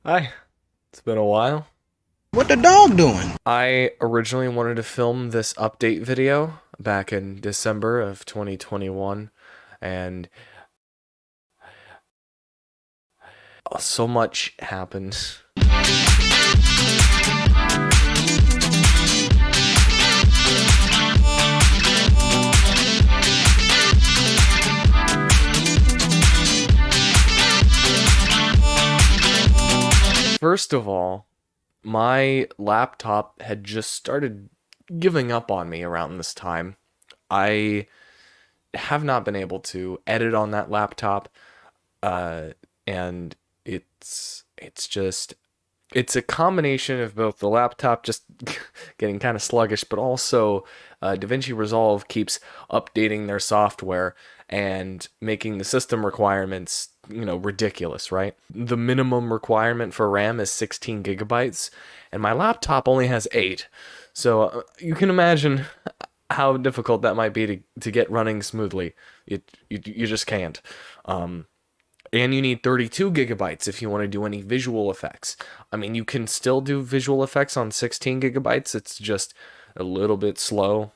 Hi, it's been a while. What the dog doing? I originally wanted to film this update video back in December of 2021, and so much happened. First of all, my laptop had just started giving up on me around this time. I have not been able to edit on that laptop, and it's a combination of both the laptop just getting kind of sluggish, but also DaVinci Resolve keeps updating their software and making the system requirements, ridiculous, right? The minimum requirement for RAM is 16 gigabytes, and my laptop only has 8. So you can imagine how difficult that might be to get running smoothly. You just can't. And you need 32 gigabytes if you want to do any visual effects. I mean, you can still do visual effects on 16 gigabytes. It's just a little bit slow.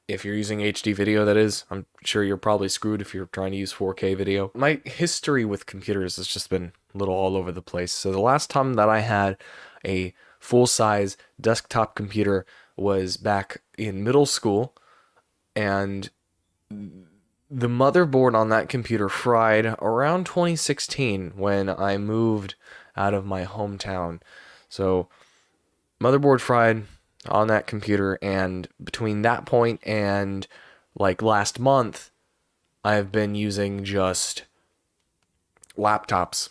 If you're using HD video, that is. I'm sure you're probably screwed if you're trying to use 4K video. My history with computers has just been a little all over the place. So the last time that I had a full-size desktop computer was back in middle school, and the motherboard on that computer fried around 2016 when I moved out of my hometown. So, motherboard fried on that computer, and between that point and like last month, I've been using just laptops.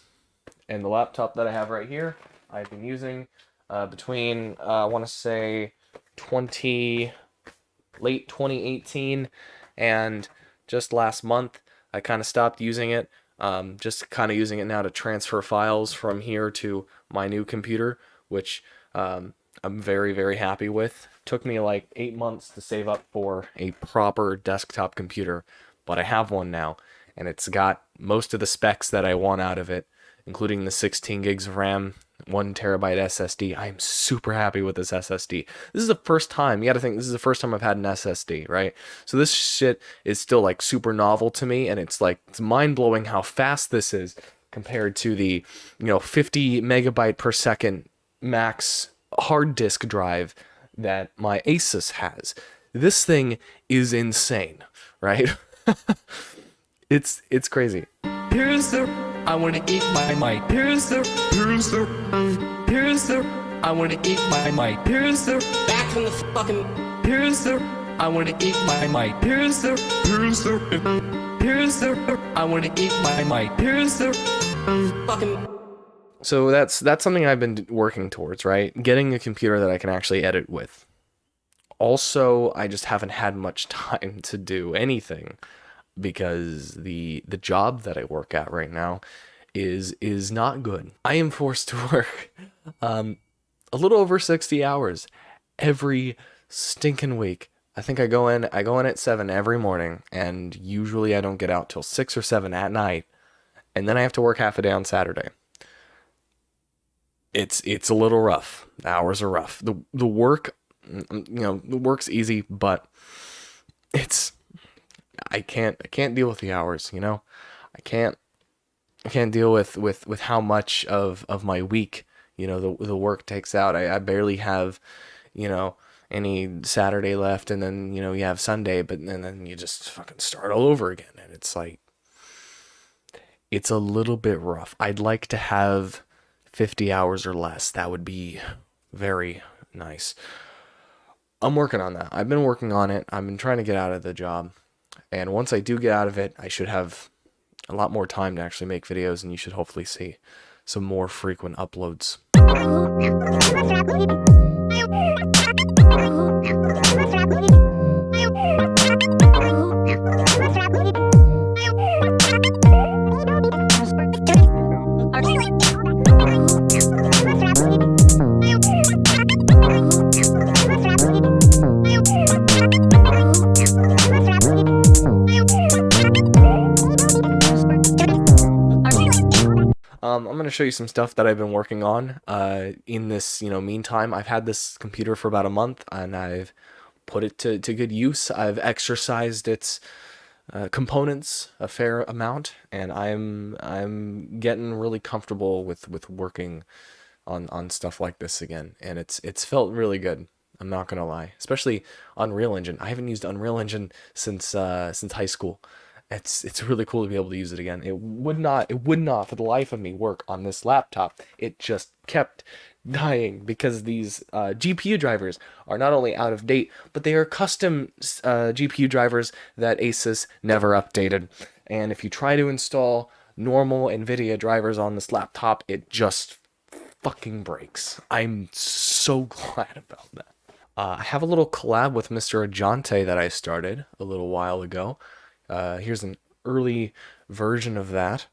And the laptop that I have right here, I've been using between, I want to say, late 2018 and just last month. I kind of stopped using it, just kind of using it now to transfer files from here to my new computer, which I'm very, very happy with. Took me like 8 months to save up for a proper desktop computer, but I have one now, and it's got most of the specs that I want out of it, including the 16 gigs of RAM, 1 terabyte SSD. I'm super happy with this SSD. This is the first time, you gotta think, this is the first time I've had an SSD, right? So this shit is still like super novel to me, and it's mind-blowing how fast this is compared to the, 50 megabyte per second max hard disk drive that my Asus has. This thing is insane, right? It's crazy. Here's the I wanna eat my mic. Here's the I wanna eat my mic. Here's the back from the fucking here's the I wanna eat my mic. Here's the I wanna eat my mic. Here's the fucking So that's something I've been working towards, right? Getting a computer that I can actually edit with. Also, I just haven't had much time to do anything because the job that I work at right now is not good. I am forced to work a little over 60 hours every stinking week. I think I go in at 7 every morning, and usually I don't get out till 6 or 7 at night, and then I have to work half a day on Saturday. It's a little rough. The hours are rough. The work, the work's easy, but I can't deal with the hours, I can't deal with how much of my week, the work takes out. I barely have, any Saturday left, and then, you have Sunday, but then you just fucking start all over again, and it's like, it's a little bit rough. I'd like to have 50 hours or less. That would be very nice. I'm working on that. I've been working on it. I've been trying to get out of the job. And once I do get out of it, I should have a lot more time to actually make videos, and you should hopefully see some more frequent uploads. I'm going to show you some stuff that I've been working on in this, meantime. I've had this computer for about a month, and I've put it to good use. I've exercised its components a fair amount, and I'm getting really comfortable with working on stuff like this again, and it's felt really good. I'm not gonna lie, especially Unreal Engine. I haven't used Unreal Engine since high school. It's really cool to be able to use it again. It would not for the life of me work on this laptop. It just kept dying because these GPU drivers are not only out of date, but they are custom GPU drivers that Asus never updated. And if you try to install normal NVIDIA drivers on this laptop, it just fucking breaks. I'm so glad about that. I have a little collab with MrAjaunte that I started a little while ago. Here's an early version of that.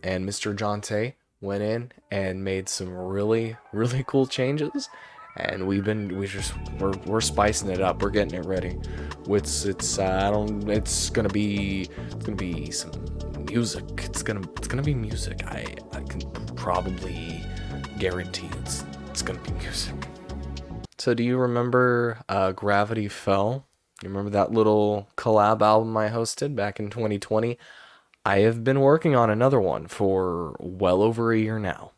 And MrAjaunte went in and made some really cool changes, and we're spicing it up. We're getting it ready. It's gonna be some music. It's gonna be music. I can probably guarantee it's gonna be music. So do you remember Gravity Fell? You remember that little collab album I hosted back in 2020? I have been working on another one for well over a year now,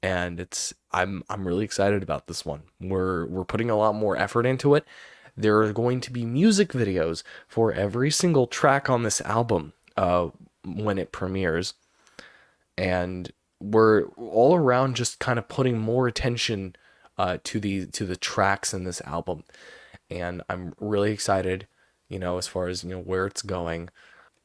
and I'm really excited about this one. We're putting a lot more effort into it. There are going to be music videos for every single track on this album when it premieres, and we're all around just kind of putting more attention to the tracks in this album, and I'm really excited, as far as where it's going.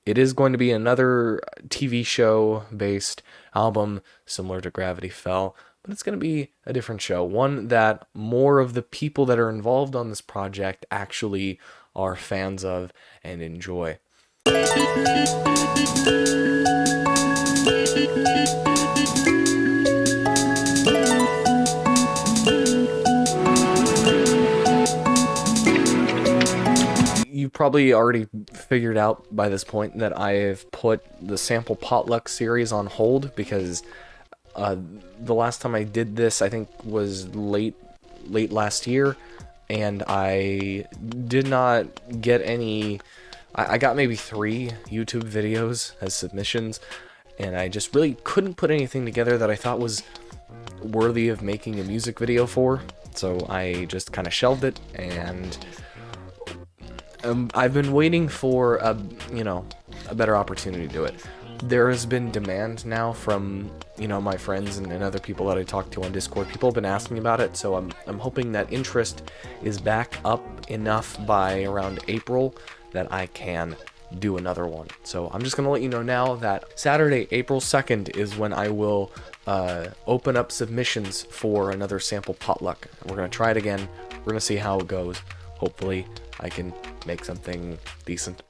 It is going to be another TV show based album similar to Gravity Fell, but it's going to be a different show, one that more of the people that are involved on this project actually are fans of and enjoy. You've probably already figured out by this point that I've put the sample Potluck series on hold because the last time I did this, I think, was late last year, and I did not get any. I got maybe 3 YouTube videos as submissions, and I just really couldn't put anything together that I thought was worthy of making a music video for, so I just kind of shelved it, and I've been waiting for a better opportunity to do it. There has been demand now from my friends and other people that I talk to on Discord. People have been asking about it, so I'm hoping that interest is back up enough by around April that I can do another one. So I'm just gonna let you know now that Saturday, April 2nd, is when I will open up submissions for another sample Potluck. We're gonna try it again. We're gonna see how it goes. Hopefully I can make something decent.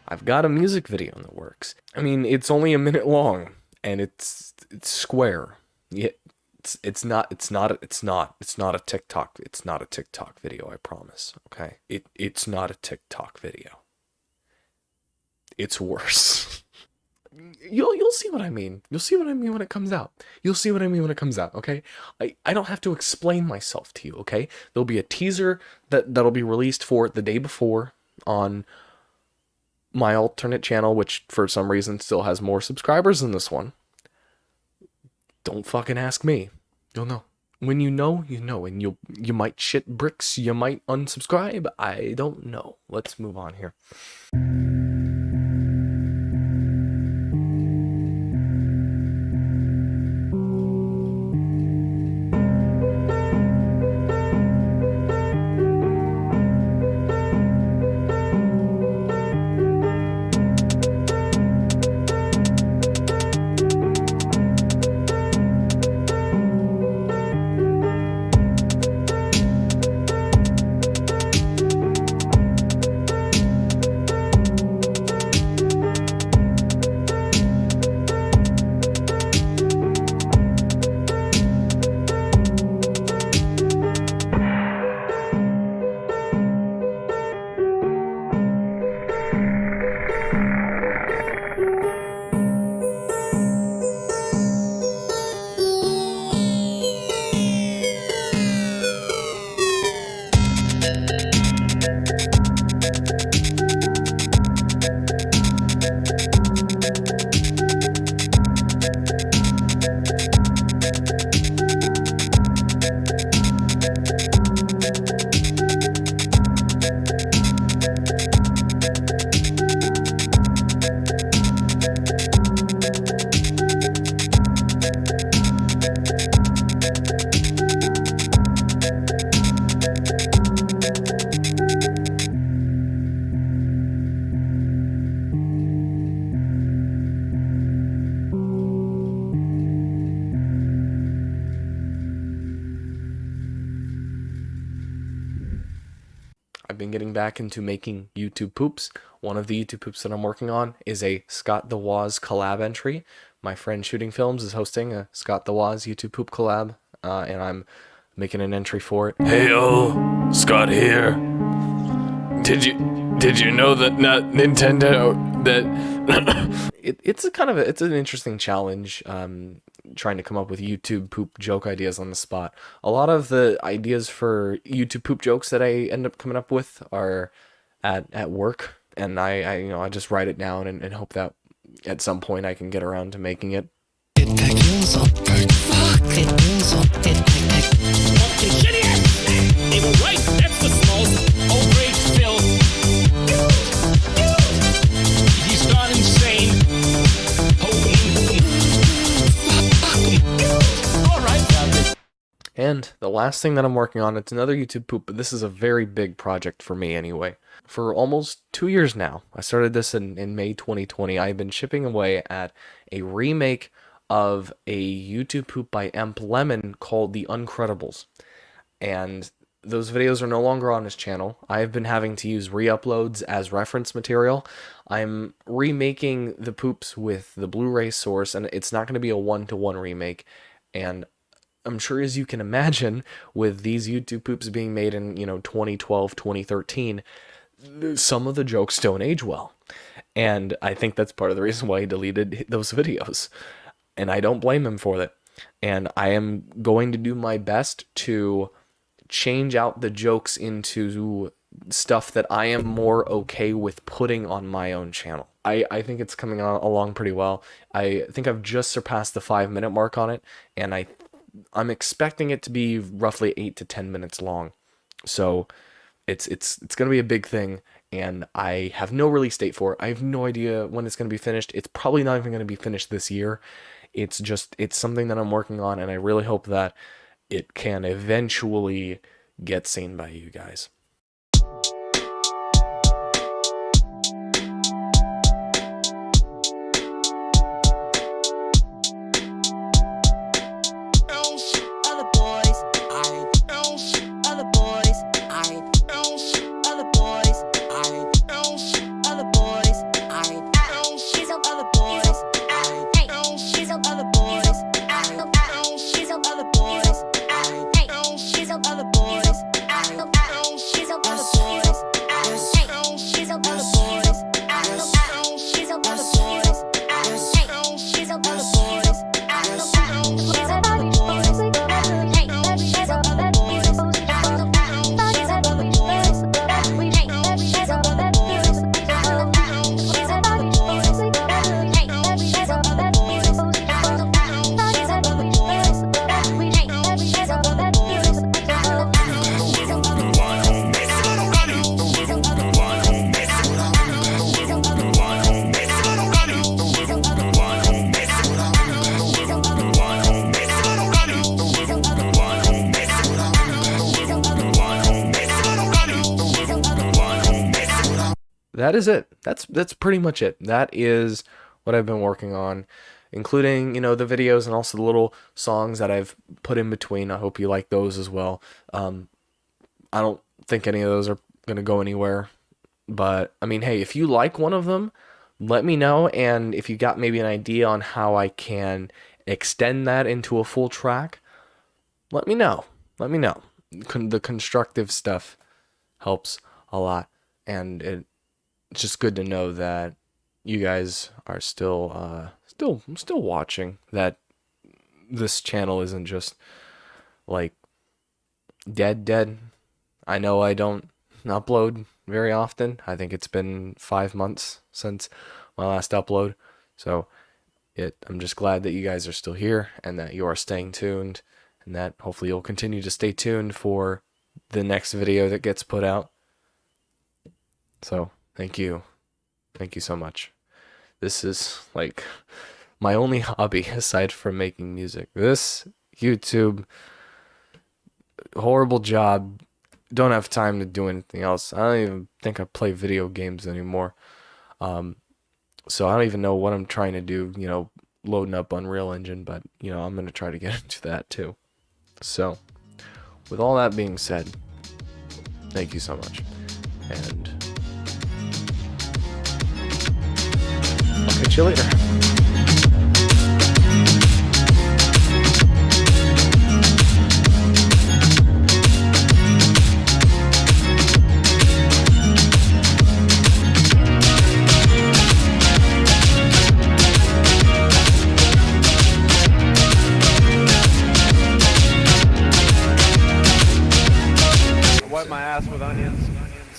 I've got a music video in the works. I mean, it's only a minute long, and it's square. Yeah, it's not a TikTok video, I promise. Okay? It's not a TikTok video. It's worse. You'll see what I mean. You'll see what I mean when it comes out. You'll see what I mean when it comes out, okay? I don't have to explain myself to you, okay? There'll be a teaser that'll be released for it the day before on my alternate channel, which for some reason still has more subscribers than this one. Don't fucking ask me. You'll know. When you know, and you might shit bricks, you might unsubscribe. I don't know. Let's move on here. I've been getting back into making YouTube poops. One of the YouTube poops that I'm working on is a Scott the Woz collab entry. My friend Shooting Films is hosting a Scott the Woz YouTube poop collab, and I'm making an entry for it. Hey yo, Scott here. Did you know that not Nintendo that It's an interesting challenge, trying to come up with YouTube poop joke ideas on the spot. A lot of the ideas for YouTube poop jokes that I end up coming up with are at work, and I just write it down and hope that at some point I can get around to making it. And the last thing that I'm working on, it's another YouTube poop, but this is a very big project for me anyway. For almost 2 years now, I started this in May 2020, I've been chipping away at a remake of a YouTube poop by EmpLemon called The Uncredibles. And those videos are no longer on his channel. I've been having to use re-uploads as reference material. I'm remaking the poops with the Blu-ray source, and it's not going to be a one-to-one remake. And I'm sure, as you can imagine, with these YouTube poops being made in, 2012, 2013, some of the jokes don't age well. And I think that's part of the reason why he deleted those videos. And I don't blame him for that. And I am going to do my best to change out the jokes into stuff that I am more okay with putting on my own channel. I think it's coming along pretty well. I think I've just surpassed the 5-minute mark on it, and I'm expecting it to be roughly 8 to 10 minutes long. So it's going to be a big thing, and I have no release date for it. I have no idea when it's going to be finished. It's probably not even going to be finished this year. It's something that I'm working on, and I really hope that it can eventually get seen by you guys. that is it. That's pretty much it. That is what I've been working on, including, the videos and also the little songs that I've put in between. I hope you like those as well. I don't think any of those are going to go anywhere, but I mean, hey, if you like one of them, let me know. And if you got maybe an idea on how I can extend that into a full track, let me know. Let me know. The constructive stuff helps a lot, and it's just good to know that you guys are still watching, that this channel isn't just like dead. I know I don't upload very often. I think it's been 5 months since my last upload. So I'm just glad that you guys are still here and that you are staying tuned, and that hopefully you'll continue to stay tuned for the next video that gets put out. So thank you. Thank you so much. This is like my only hobby aside from making music. This YouTube, horrible job. Don't have time to do anything else. I don't even think I play video games anymore. So I don't even know what I'm trying to do, loading up Unreal Engine, but I'm going to try to get into that too. So with all that being said, thank you so much. And I'll catch you later.